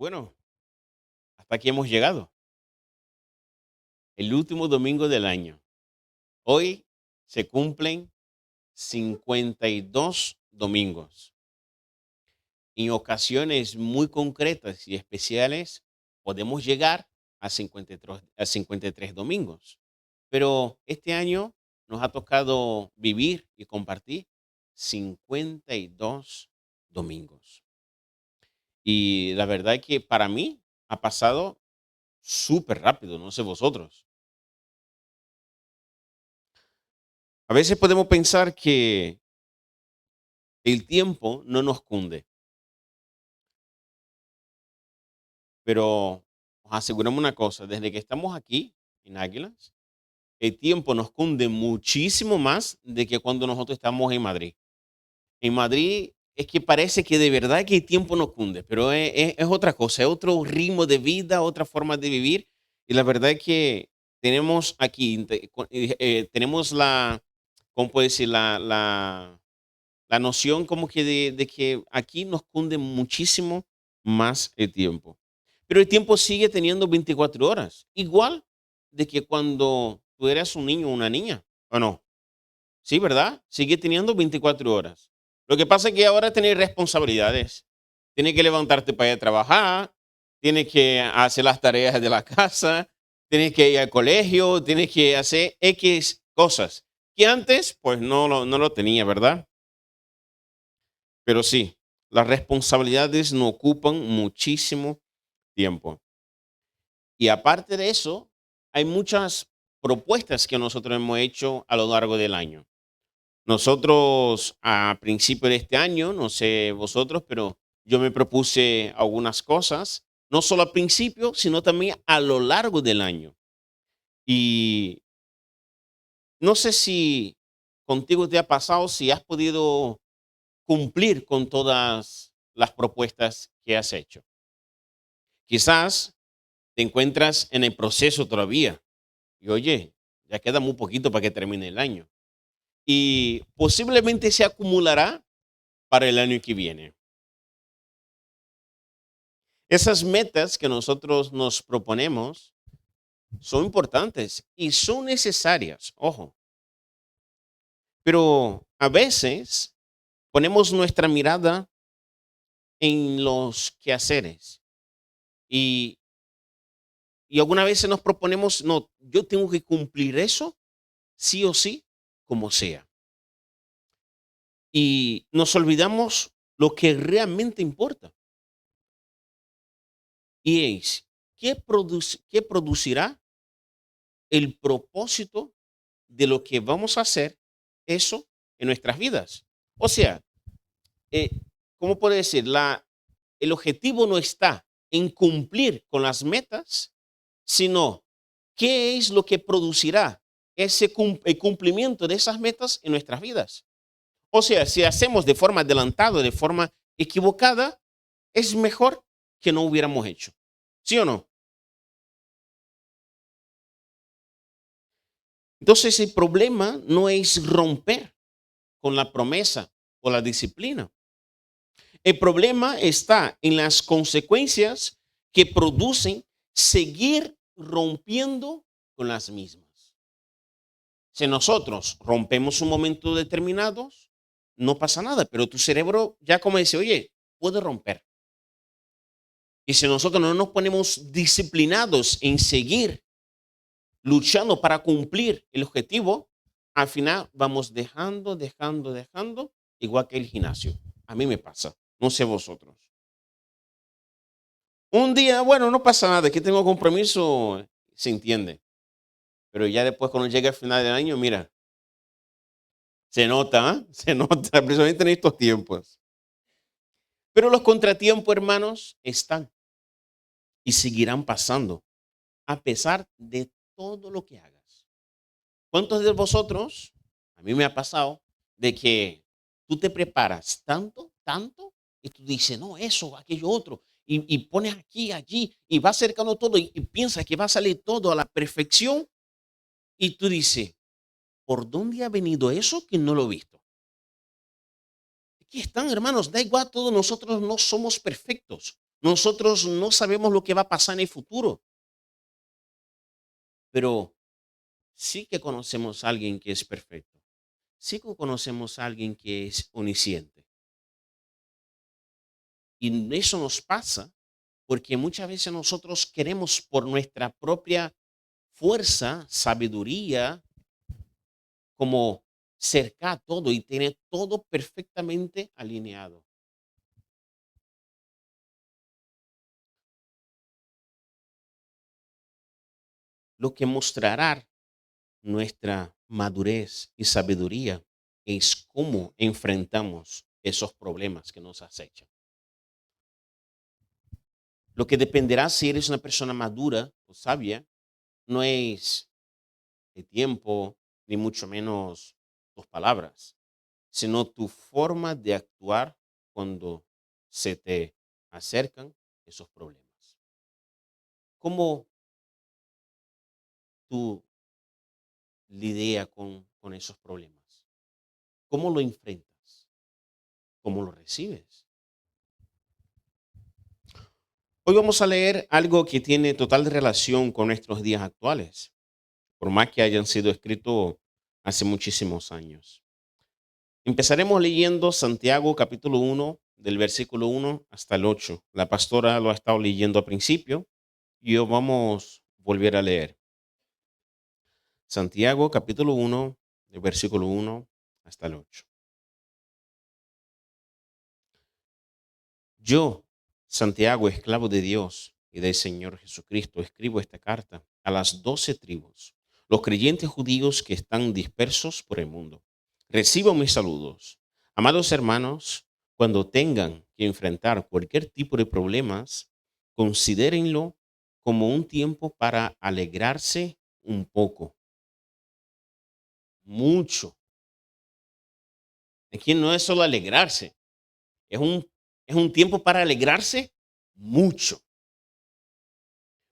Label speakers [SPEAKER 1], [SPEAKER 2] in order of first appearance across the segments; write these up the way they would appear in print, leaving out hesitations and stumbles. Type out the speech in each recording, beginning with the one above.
[SPEAKER 1] Bueno, hasta aquí hemos llegado. El último domingo del año. Hoy se cumplen 52 domingos. En ocasiones muy concretas y especiales podemos llegar a 53 domingos. Pero este año nos ha tocado vivir y compartir 52 domingos. Y la verdad es que para mí ha pasado súper rápido, no sé vosotros. A veces podemos pensar que el tiempo no nos cunde, pero nos aseguramos una cosa, desde que estamos aquí en Águilas, el tiempo nos cunde muchísimo más de que cuando nosotros estamos en Madrid. En Madrid es que parece que de verdad que el tiempo nos cunde, pero es otra cosa, es otro ritmo de vida, otra forma de vivir. Y la verdad es que tenemos aquí, tenemos la, ¿cómo puedo decir? La noción como que de que aquí nos cunde muchísimo más el tiempo. Pero el tiempo sigue teniendo 24 horas, igual de que cuando tú eras un niño o una niña, ¿o no? Sí, ¿verdad? Sigue teniendo 24 horas. Lo que pasa es que ahora tienes responsabilidades. Tienes que levantarte para ir a trabajar, tienes que hacer las tareas de la casa, tienes que ir al colegio, tienes que hacer X cosas que antes pues no lo tenía, ¿verdad? Pero sí, las responsabilidades nos ocupan muchísimo tiempo. Y aparte de eso, hay muchas propuestas que nosotros hemos hecho a lo largo del año. Nosotros a principio de este año, no sé vosotros, pero yo me propuse algunas cosas, no solo al principio, sino también a lo largo del año. Y no sé si contigo te ha pasado, si has podido cumplir con todas las propuestas que has hecho. Quizás te encuentras en el proceso todavía. Y oye, ya queda muy poquito para que termine el año. Y posiblemente se acumulará para el año que viene. Esas metas que nosotros nos proponemos son importantes y son necesarias, ojo, pero a veces ponemos nuestra mirada en los quehaceres y, y algunas veces nos proponemos, no, yo tengo que cumplir eso sí o sí, como sea. Y nos olvidamos lo que realmente importa y es qué producirá el propósito de lo que vamos a hacer eso en nuestras vidas. O sea, eh, ¿cómo puedo decir? El objetivo no está en cumplir con las metas, sino qué es lo que producirá el cumplimiento de esas metas en nuestras vidas. O sea, si hacemos de forma adelantada, de forma equivocada, es mejor que no hubiéramos hecho. ¿Sí o no? Entonces el problema no es romper con la promesa o la disciplina. El problema está en las consecuencias que producen seguir rompiendo con las mismas. Si nosotros rompemos un momento determinado, no pasa nada, pero tu cerebro ya como dice, oye, puede romper. Y si nosotros no nos ponemos disciplinados en seguir luchando para cumplir el objetivo, al final vamos dejando, igual que el gimnasio. A mí me pasa, no sé vosotros. Un día, bueno, no pasa nada, que tengo compromiso, se entiende. Pero ya después, cuando llega el final del año, mira, se nota, ¿ah? Se nota, precisamente en estos tiempos. Pero los contratiempos, hermanos, están y seguirán pasando, a pesar de todo lo que hagas. ¿Cuántos de vosotros, a mí me ha pasado, de que tú te preparas tanto, y tú dices, no, eso, aquello otro, y pones aquí, allí, y vas cercano todo, y piensas que va a salir todo a la perfección, y tú dices, ¿por dónde ha venido eso que no lo he visto? Aquí están, hermanos, da igual, todos nosotros no somos perfectos. Nosotros no sabemos lo que va a pasar en el futuro, pero sí que conocemos a alguien que es perfecto. Sí que conocemos a alguien que es omnisciente. Y eso nos pasa porque muchas veces nosotros queremos por nuestra propia fuerza, sabiduría, como cercar todo y tener todo perfectamente alineado. Lo que mostrará nuestra madurez y sabiduría es cómo enfrentamos esos problemas que nos acechan. Lo que dependerá si eres una persona madura o sabia no es el tiempo, ni mucho menos tus palabras, sino tu forma de actuar cuando se te acercan esos problemas. ¿Cómo tú lidias con esos problemas? ¿Cómo lo enfrentas? ¿Cómo lo recibes? Hoy vamos a leer algo que tiene total relación con nuestros días actuales, por más que hayan sido escritos hace muchísimos años. Empezaremos leyendo Santiago capítulo 1, del versículo 1 hasta el 8. La pastora lo ha estado leyendo al principio y hoy vamos a volver a leer. Santiago capítulo 1, del versículo 1 hasta el 8. Yo, Santiago, esclavo de Dios y del Señor Jesucristo, escribo esta carta a las 12 tribus, los creyentes judíos que están dispersos por el mundo. Reciban mis saludos. Amados hermanos, cuando tengan que enfrentar cualquier tipo de problemas, considérenlo como un tiempo para alegrarse un poco, mucho. Aquí no es solo alegrarse, es es un tiempo para alegrarse mucho.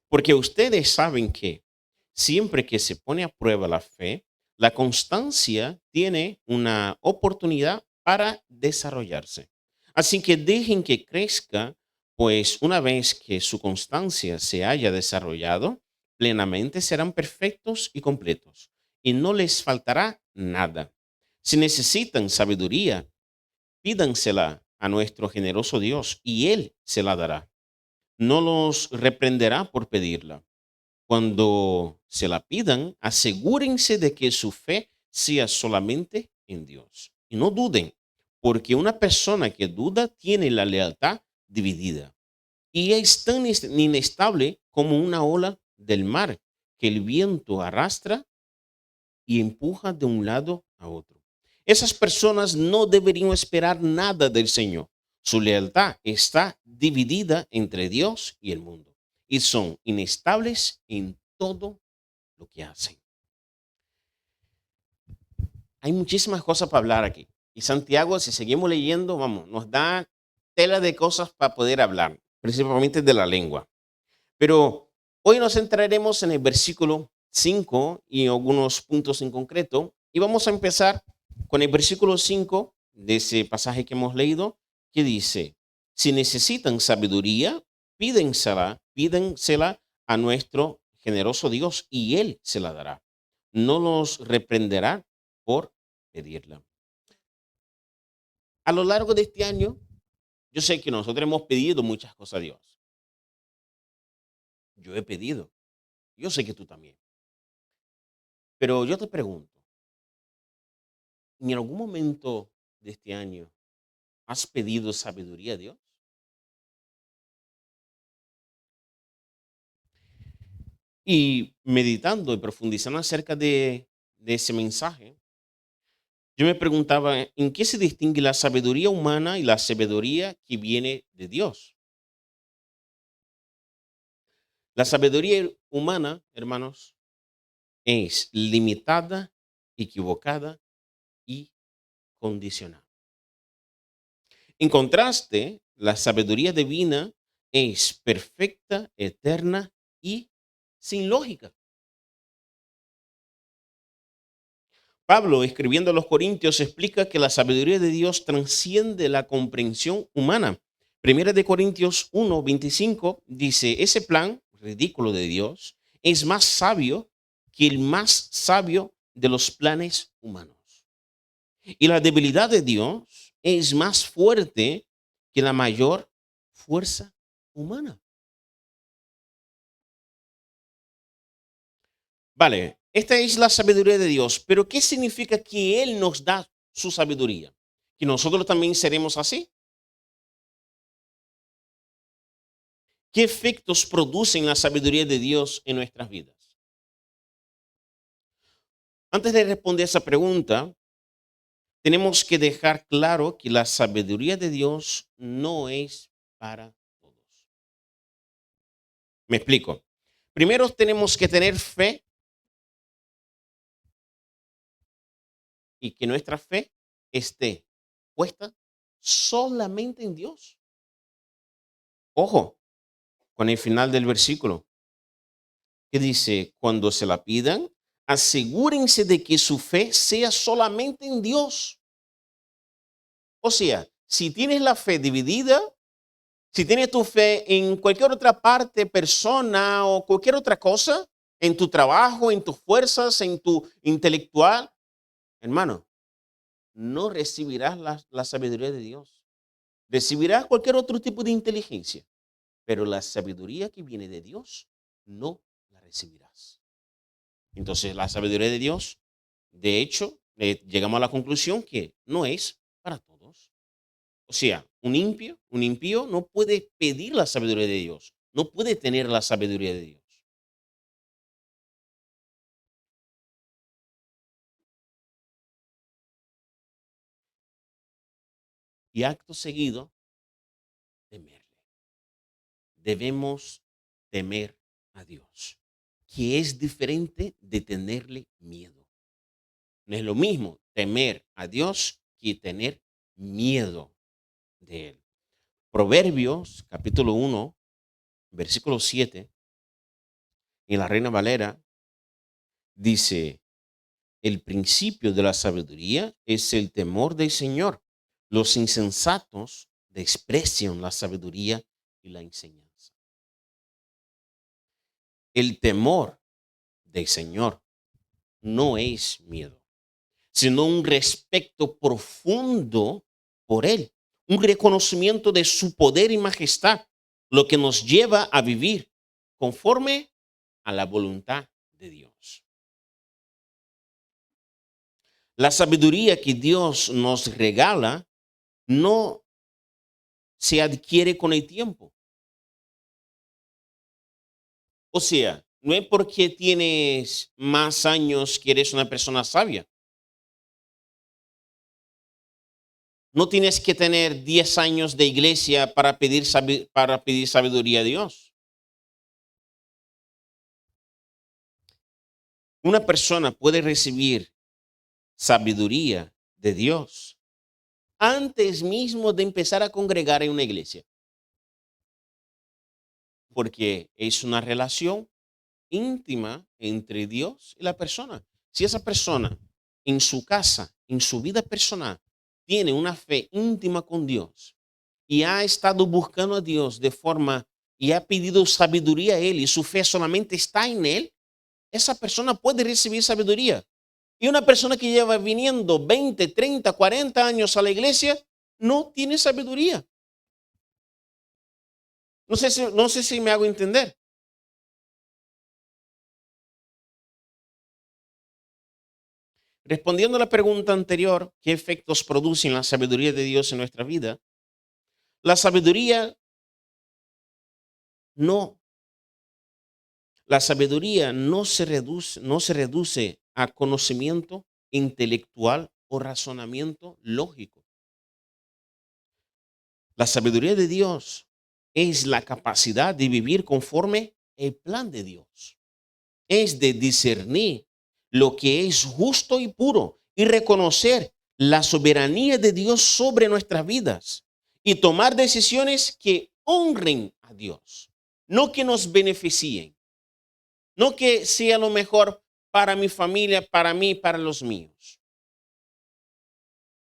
[SPEAKER 1] Porque ustedes saben que siempre que se pone a prueba la fe, la constancia tiene una oportunidad para desarrollarse. Así que dejen que crezca, pues una vez que su constancia se haya desarrollado, plenamente serán perfectos y completos, y no les faltará nada. Si necesitan sabiduría, pídansela a nuestro generoso Dios, y Él se la dará. No los reprenderá por pedirla. Cuando se la pidan, asegúrense de que su fe sea solamente en Dios. Y no duden, porque una persona que duda tiene la lealtad dividida. Y es tan inestable como una ola del mar que el viento arrastra y empuja de un lado a otro. Esas personas no deberían esperar nada del Señor. Su lealtad está dividida entre Dios y el mundo y son inestables en todo lo que hacen. Hay muchísimas cosas para hablar aquí. Y Santiago, si seguimos leyendo, vamos, nos da tela de cosas para poder hablar, principalmente de la lengua. Pero hoy nos centraremos en el versículo 5 y algunos puntos en concreto. Y vamos a empezar con el versículo 5 de ese pasaje que hemos leído, que dice, si necesitan sabiduría, pídensela a nuestro generoso Dios y Él se la dará. No los reprenderá por pedirla. A lo largo de este año, yo sé que nosotros hemos pedido muchas cosas a Dios. Yo he pedido. Yo sé que tú también. Pero yo te pregunto, ¿en algún momento de este año has pedido sabiduría a Dios? Y meditando y profundizando acerca de ese mensaje, yo me preguntaba, ¿en qué se distingue la sabiduría humana y la sabiduría que viene de Dios? La sabiduría humana, hermanos, es limitada, equivocada y condicional. En contraste, la sabiduría divina es perfecta, eterna y sin lógica. Pablo, escribiendo a los Corintios, explica que la sabiduría de Dios trasciende la comprensión humana, Primera de Corintios 1:25 dice, ese plan ridículo de Dios es más sabio que el más sabio de los planes humanos. Y la debilidad de Dios es más fuerte que la mayor fuerza humana. Vale, esta es la sabiduría de Dios, pero ¿qué significa que Él nos da su sabiduría? ¿Que nosotros también seremos así? ¿Qué efectos producen la sabiduría de Dios en nuestras vidas? Antes de responder esa pregunta, tenemos que dejar claro que la sabiduría de Dios no es para todos. Me explico. Primero tenemos que tener fe y que nuestra fe esté puesta solamente en Dios. Ojo con el final del versículo que dice, cuando se la pidan, asegúrense de que su fe sea solamente en Dios. O sea, si tienes la fe dividida, si tienes tu fe en cualquier otra parte, persona o cualquier otra cosa, en tu trabajo, en tus fuerzas, en tu intelectual, hermano, no recibirás la sabiduría de Dios. Recibirás cualquier otro tipo de inteligencia, pero la sabiduría que viene de Dios no la recibirás. Entonces, la sabiduría de Dios, de hecho, llegamos a la conclusión que no es para todos. O sea, un impío no puede pedir la sabiduría de Dios, no puede tener la sabiduría de Dios. Y acto seguido, temerle. Debemos temer a Dios, que es diferente de tenerle miedo. No es lo mismo temer a Dios que tener miedo de Él. Proverbios, capítulo 1, versículo 7, en la Reina Valera, dice, el principio de la sabiduría es el temor del Señor. Los insensatos desprecian la sabiduría y la enseñanza. El temor del Señor no es miedo, sino un respeto profundo por Él, un reconocimiento de su poder y majestad, lo que nos lleva a vivir conforme a la voluntad de Dios. La sabiduría que Dios nos regala no se adquiere con el tiempo. O sea, no es porque tienes más años que eres una persona sabia. No tienes que tener 10 años de iglesia para pedir sabiduría a Dios. Una persona puede recibir sabiduría de Dios antes mismo de empezar a congregar en una iglesia, porque es una relación íntima entre Dios y la persona. Si esa persona en su casa, en su vida personal, tiene una fe íntima con Dios y ha estado buscando a Dios de forma y ha pedido sabiduría a Él y su fe solamente está en Él, esa persona puede recibir sabiduría. Y una persona que lleva viniendo 20, 30, 40 años a la iglesia no tiene sabiduría. No sé si me hago entender. Respondiendo a la pregunta anterior, ¿qué efectos producen la sabiduría de Dios en nuestra vida? La sabiduría no, la sabiduría no se reduce a conocimiento intelectual o razonamiento lógico. La sabiduría de Dios es la capacidad de vivir conforme el plan de Dios. Es de discernir lo que es justo y puro y reconocer la soberanía de Dios sobre nuestras vidas y tomar decisiones que honren a Dios, no que nos beneficien, no que sea lo mejor para mi familia, para mí, para los míos.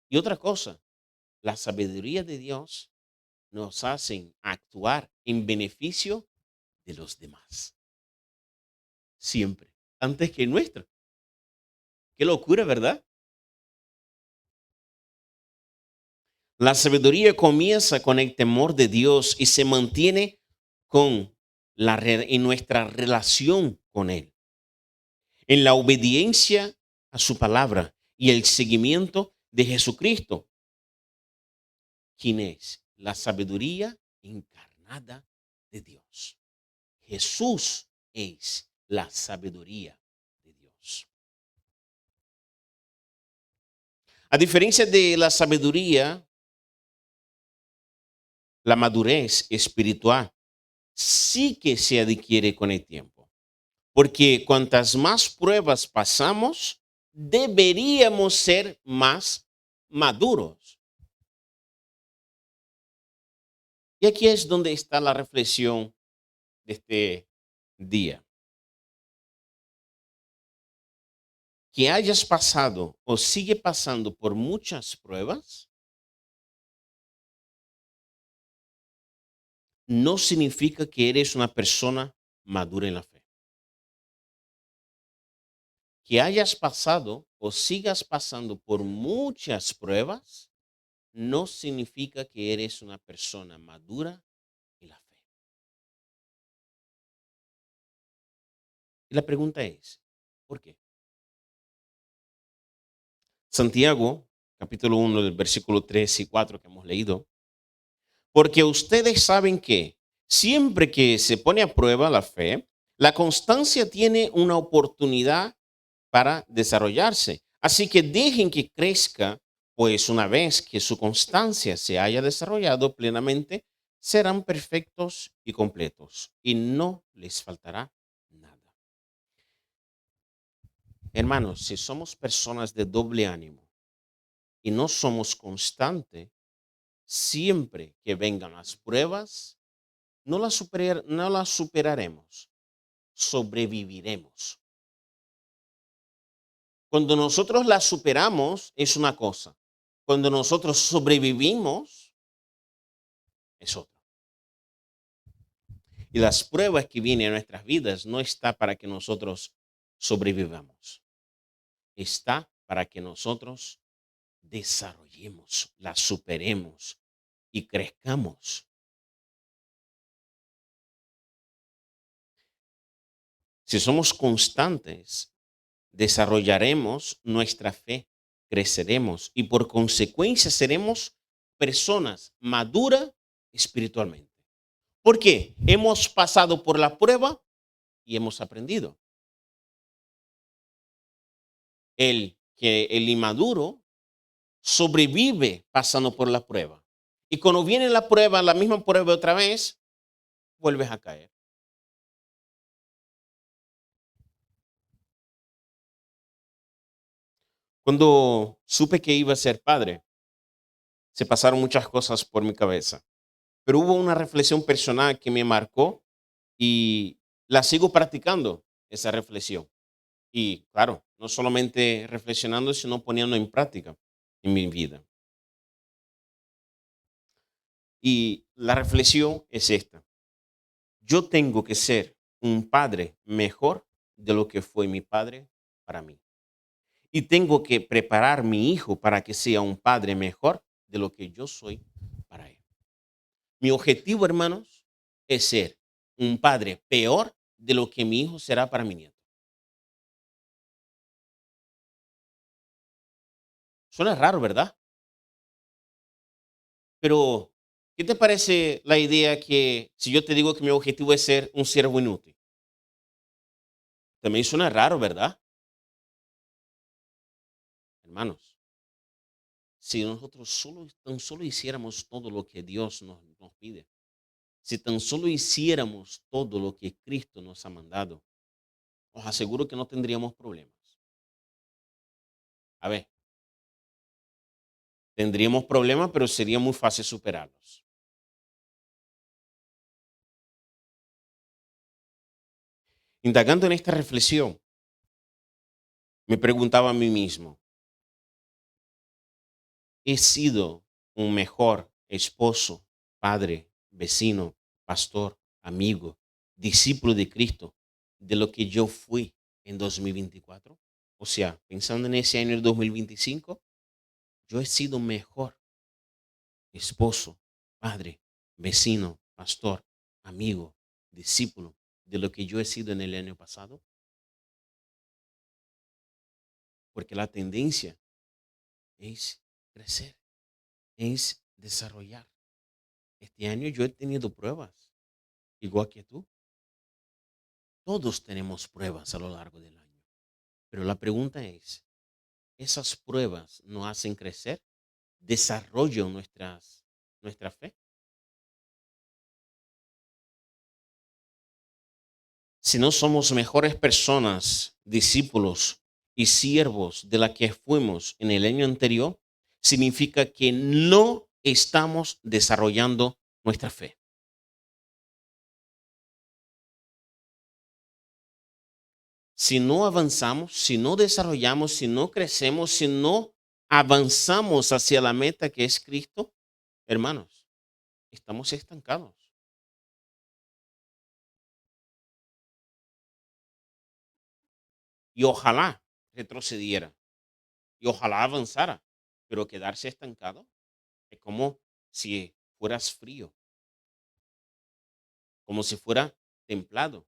[SPEAKER 1] Y otra cosa, la sabiduría de Dios nos hacen actuar en beneficio de los demás. Siempre. Antes que nuestro. Qué locura, ¿verdad? La sabiduría comienza con el temor de Dios y se mantiene con en nuestra relación con Él, en la obediencia a su palabra y el seguimiento de Jesucristo, quien es la sabiduría encarnada de Dios. Jesús es la sabiduría de Dios. A diferencia de la sabiduría, la madurez espiritual sí que se adquiere con el tiempo. Porque cuantas más pruebas pasamos, deberíamos ser más maduros. Y aquí es donde está la reflexión de este día. Que hayas pasado o sigue pasando por muchas pruebas, no significa que eres una persona madura en la fe. Que hayas pasado o sigas pasando por muchas pruebas, no significa que eres una persona madura en la fe. Y la pregunta es, ¿por qué? Santiago, capítulo 1, del versículo 3 y 4 que hemos leído, porque ustedes saben que siempre que se pone a prueba la fe, la constancia tiene una oportunidad para desarrollarse. Así que dejen que crezca, pues una vez que su constancia se haya desarrollado plenamente, serán perfectos y completos y no les faltará nada. Hermanos, si somos personas de doble ánimo y no somos constantes, siempre que vengan las pruebas, no las superaremos, sobreviviremos. Cuando nosotros las superamos es una cosa, cuando nosotros sobrevivimos es otra. Y las pruebas que vienen a nuestras vidas no está para que nosotros sobrevivamos, está para que nosotros desarrollemos, las superemos y crezcamos. Si somos constantes, desarrollaremos nuestra fe, creceremos y por consecuencia seremos personas maduras espiritualmente. ¿Por qué? Hemos pasado por la prueba y hemos aprendido. El inmaduro sobrevive pasando por la prueba. Y cuando viene la prueba, la misma prueba otra vez, vuelves a caer. Cuando supe que iba a ser padre, se pasaron muchas cosas por mi cabeza. Pero hubo una reflexión personal que me marcó y la sigo practicando, esa reflexión. Y claro, no solamente reflexionando, sino poniendo en práctica en mi vida. Y la reflexión es esta. Yo tengo que ser un padre mejor de lo que fue mi padre para mí. Y tengo que preparar a mi hijo para que sea un padre mejor de lo que yo soy para él. Mi objetivo, hermanos, es ser un padre peor de lo que mi hijo será para mi nieto. Suena raro, ¿verdad? Pero, ¿qué te parece la idea que si yo te digo que mi objetivo es ser un siervo inútil? También suena raro, ¿verdad? Hermanos, si nosotros tan solo hiciéramos todo lo que Dios nos pide, si tan solo hiciéramos todo lo que Cristo nos ha mandado, os aseguro que no tendríamos problemas. A ver, tendríamos problemas, pero sería muy fácil superarlos. Indagando en esta reflexión, me preguntaba a mí mismo, ¿he sido un mejor esposo padre, vecino, pastor, amigo, discípulo de Cristo, de lo que yo fui en 2024? O sea, pensando en ese año del 2025, yo he sido mejor esposo, padre, vecino, pastor, amigo, discípulo de lo que yo he sido en el año pasado, porque la tendencia es crecer, es desarrollar. Este año yo he tenido pruebas, igual que tú. Todos tenemos pruebas a lo largo del año. Pero la pregunta es, ¿esas pruebas nos hacen crecer? ¿Desarrollan nuestra fe? Si no somos mejores personas, discípulos y siervos de la que fuimos en el año anterior, significa que no estamos desarrollando nuestra fe. Si no avanzamos, si no desarrollamos, si no crecemos, si no avanzamos hacia la meta que es Cristo, hermanos, estamos estancados. Y ojalá retrocediera y ojalá avanzara, pero quedarse estancado es como si fueras frío, como si fuera templado.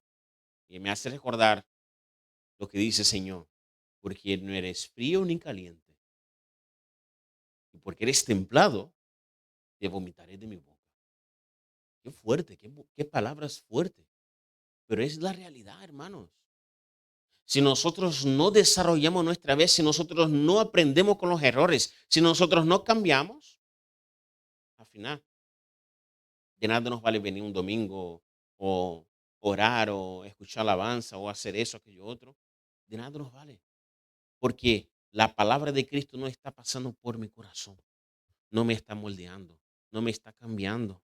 [SPEAKER 1] Y me hace recordar lo que dice el Señor, porque no eres frío ni caliente, y porque eres templado, te vomitaré de mi boca. Qué fuerte, qué palabras fuertes, pero es la realidad, hermanos. Si nosotros no desarrollamos nuestra vida, si nosotros no aprendemos con los errores, si nosotros no cambiamos, al final de nada nos vale venir un domingo o orar o escuchar alabanza o hacer eso, aquello otro. De nada nos vale, porque la palabra de Cristo no está pasando por mi corazón, no me está moldeando, no me está cambiando.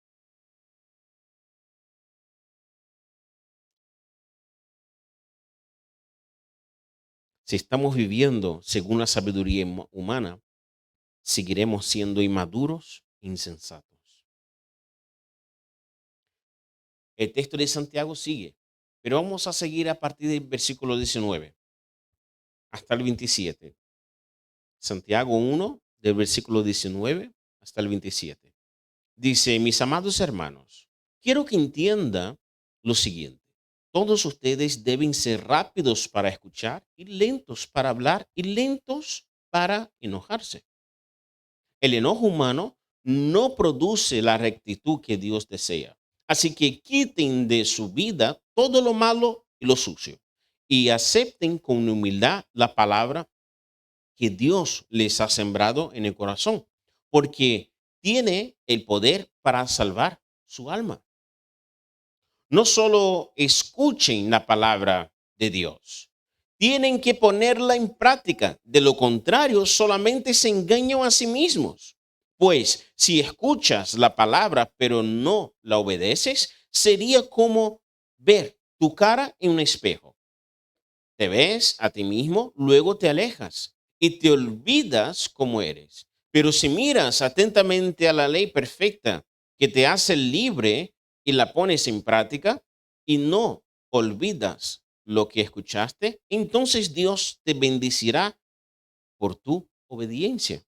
[SPEAKER 1] Si estamos viviendo según la sabiduría humana, seguiremos siendo inmaduros, insensatos. El texto de Santiago sigue, pero vamos a seguir a partir del versículo 19 hasta el 27. Santiago 1, del versículo 19 hasta el 27. Dice, mis amados hermanos, quiero que entienda lo siguiente. Todos ustedes deben ser rápidos para escuchar y lentos para hablar y lentos para enojarse. El enojo humano no produce la rectitud que Dios desea. Así que quiten de su vida todo lo malo y lo sucio y acepten con humildad la palabra que Dios les ha sembrado en el corazón, porque tiene el poder para salvar su alma. No solo escuchen la palabra de Dios, tienen que ponerla en práctica. De lo contrario, solamente se engañan a sí mismos. Pues si escuchas la palabra pero no la obedeces, sería como ver tu cara en un espejo. Te ves a ti mismo, luego te alejas y te olvidas cómo eres. Pero si miras atentamente a la ley perfecta que te hace libre y la pones en práctica y no olvidas lo que escuchaste, entonces Dios te bendecirá por tu obediencia.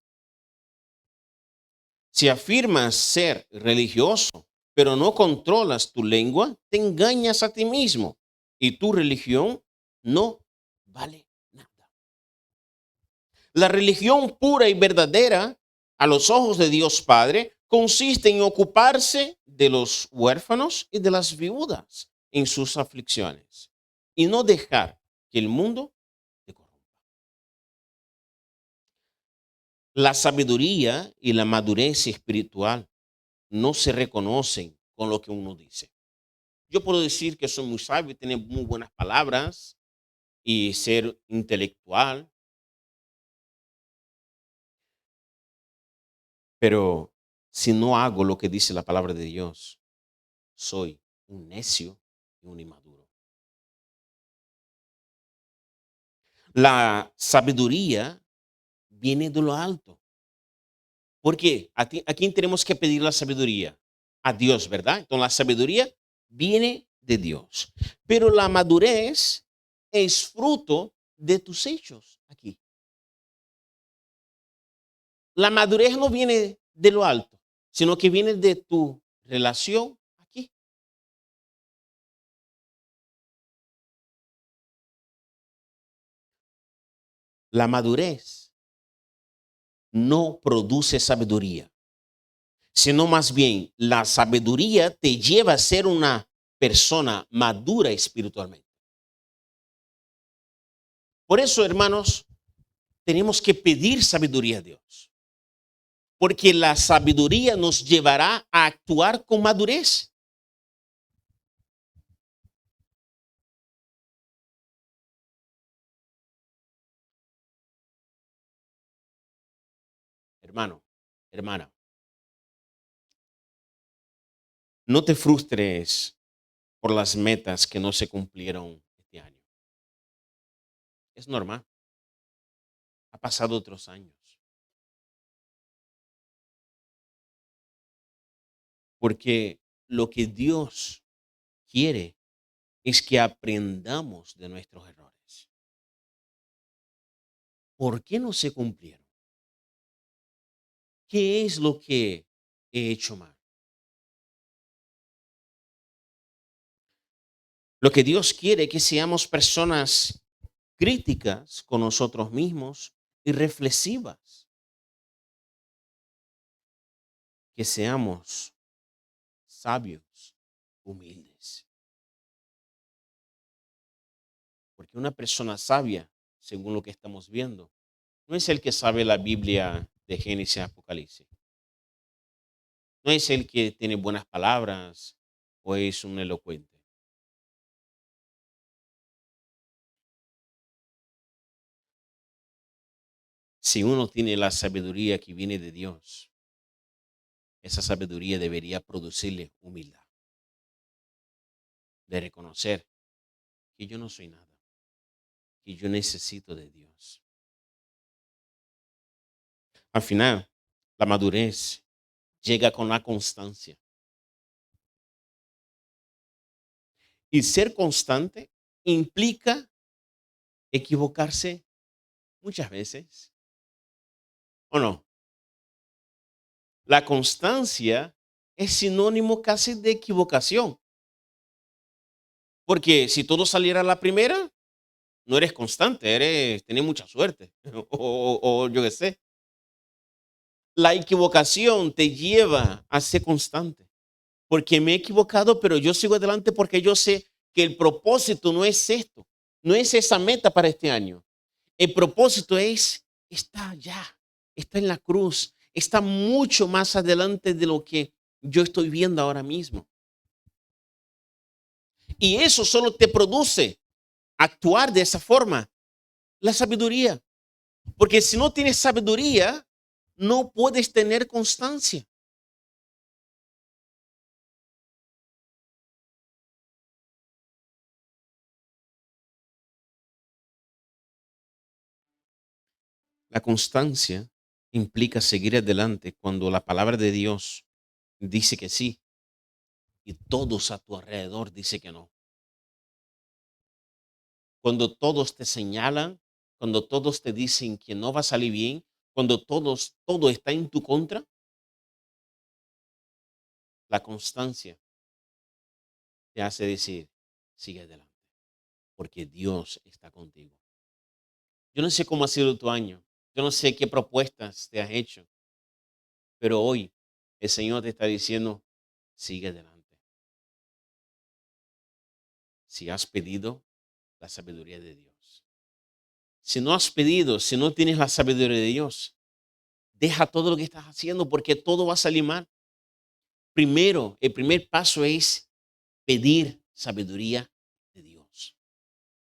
[SPEAKER 1] Si afirmas ser religioso, pero no controlas tu lengua, te engañas a ti mismo y tu religión no vale nada. La religión pura y verdadera a los ojos de Dios Padre consiste en ocuparse de los huérfanos y de las viudas en sus aflicciones y no dejar que el mundo te corrompa. La sabiduría y la madurez espiritual no se reconocen con lo que uno dice. Yo puedo decir que soy muy sabio y tener muy buenas palabras y ser intelectual, pero si no hago lo que dice la palabra de Dios, soy un necio y un inmaduro. La sabiduría viene de lo alto. ¿Por qué? ¿A quién tenemos que pedir la sabiduría? a Dios, ¿verdad? Entonces la sabiduría viene de Dios. Pero la madurez es fruto de tus hechos aquí. La madurez no viene de lo alto, sino que viene de tu relación aquí. La madurez no produce sabiduría, sino más bien la sabiduría te lleva a ser una persona madura espiritualmente. Por eso, hermanos, tenemos que pedir sabiduría a Dios, porque la sabiduría nos llevará a actuar con madurez. Hermano, hermana, no te frustres por las metas que no se cumplieron este año. Es normal, ha pasado otros años, porque lo que Dios quiere es que aprendamos de nuestros errores. ¿Por qué no se cumplieron? ¿Qué es lo que he hecho mal? Lo que Dios quiere es que seamos personas críticas con nosotros mismos y reflexivas, que seamos sabios, humildes. Porque una persona sabia, según lo que estamos viendo, no es el que sabe la Biblia de Génesis a Apocalipsis. No es el que tiene buenas palabras o es un elocuente. Si uno tiene la sabiduría que viene de Dios, esa sabiduría debería producirle humildad, de reconocer que yo no soy nada, que yo necesito de Dios. Al final, la madurez llega con la constancia. Y ser constante implica equivocarse muchas veces, ¿o no? La constancia es sinónimo casi de equivocación, porque si todo saliera a la primera, no eres constante, tienes mucha suerte, o yo qué sé. La equivocación te lleva a ser constante, porque me he equivocado, pero yo sigo adelante porque yo sé que el propósito no es esto, no es esa meta para este año. El propósito está allá, está en la cruz, está mucho más adelante de lo que yo estoy viendo ahora mismo. Y eso solo te produce actuar de esa forma, la sabiduría. Porque si no tienes sabiduría, no puedes tener constancia. La constancia implica seguir adelante cuando la palabra de Dios dice que sí y todos a tu alrededor dicen que no. Cuando todos te señalan, cuando todos te dicen que no va a salir bien, cuando todo está en tu contra, la constancia te hace decir, sigue adelante, porque Dios está contigo. Yo no sé cómo ha sido tu año, yo no sé qué propuestas te has hecho, pero hoy el Señor te está diciendo, sigue adelante. Si has pedido la sabiduría de Dios. Si no has pedido, si no tienes la sabiduría de Dios, deja todo lo que estás haciendo porque todo va a salir mal. Primero, el primer paso es pedir sabiduría de Dios.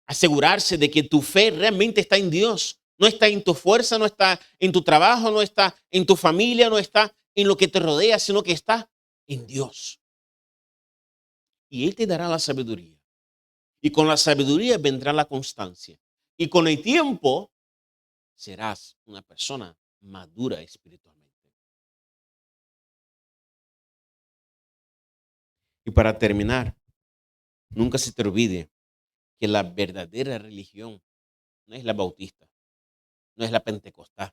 [SPEAKER 1] Asegurarse de que tu fe realmente está en Dios. No está en tu fuerza, no está en tu trabajo, no está en tu familia, no está en lo que te rodea, sino que está en Dios. Y Él te dará la sabiduría. Y con la sabiduría vendrá la constancia. Y con el tiempo serás una persona madura espiritualmente. Y para terminar, nunca se te olvide que la verdadera religión no es la bautista, no es la pentecostal.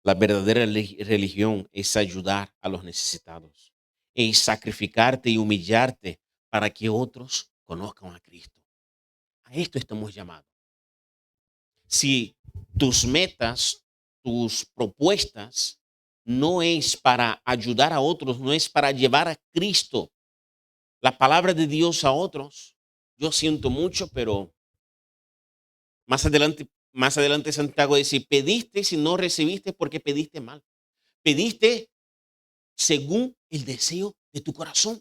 [SPEAKER 1] La verdadera religión es ayudar a los necesitados, es sacrificarte y humillarte para que otros conozcan a Cristo. A esto estamos llamados. Si tus metas, tus propuestas no es para ayudar a otros, no es para llevar a Cristo, la palabra de Dios a otros, yo siento mucho, pero más adelante Santiago dice, pediste si no recibiste porque pediste mal. Pediste según el deseo de tu corazón.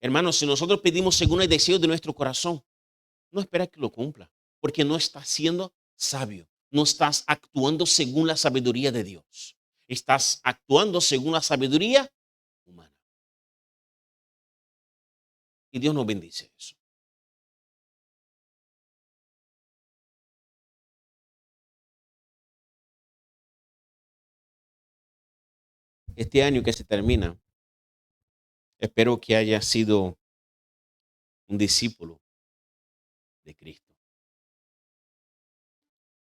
[SPEAKER 1] Hermanos, si nosotros pedimos según el deseo de nuestro corazón, no espera que lo cumpla, porque no estás siendo sabio, no estás actuando según la sabiduría de Dios. Estás actuando según la sabiduría humana. Y Dios nos bendice eso. Este año que se termina, espero que haya sido un discípulo de Cristo,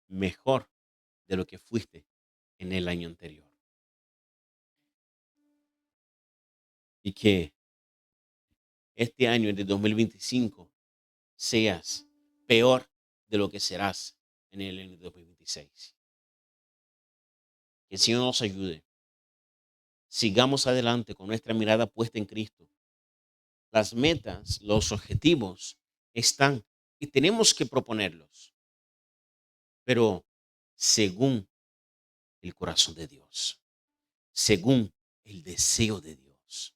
[SPEAKER 1] mejor de lo que fuiste en el año anterior. Y que este año de 2025 seas peor de lo que serás en el año 2026. Que el Señor nos ayude. Sigamos adelante con nuestra mirada puesta en Cristo. Las metas, los objetivos están y tenemos que proponerlos, pero según el corazón de Dios, según el deseo de Dios.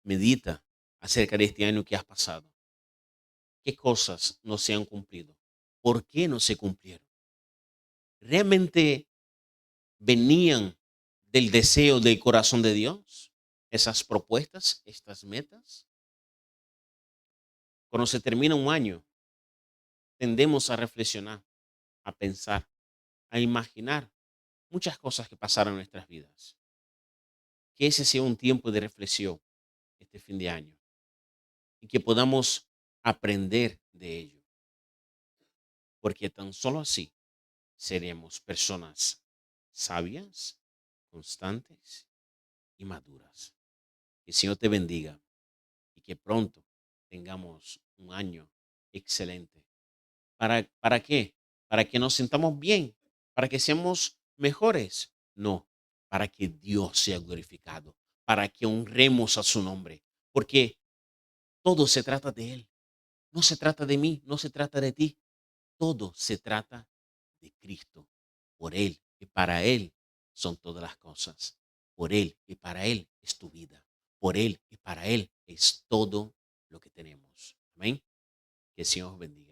[SPEAKER 1] Medita acerca de este año que has pasado. ¿Qué cosas no se han cumplido? ¿Por qué no se cumplieron? ¿Realmente venían del deseo del corazón de Dios? Esas propuestas, estas metas. Cuando se termina un año, tendemos a reflexionar, a pensar, a imaginar muchas cosas que pasaron en nuestras vidas. Que ese sea un tiempo de reflexión este fin de año y que podamos aprender de ello, porque tan solo así seremos personas sabias, constantes y maduras. Que el Señor te bendiga y que pronto tengamos un año excelente. ¿Para qué? Para que nos sintamos bien, para que seamos mejores. No, para que Dios sea glorificado, para que honremos a su nombre, porque todo se trata de Él. No se trata de mí, no se trata de ti. Todo se trata de Cristo. Por Él y para Él son todas las cosas. Por Él y para Él es tu vida. Por Él y para Él es todo lo que tenemos. Amén. Que el Señor os bendiga.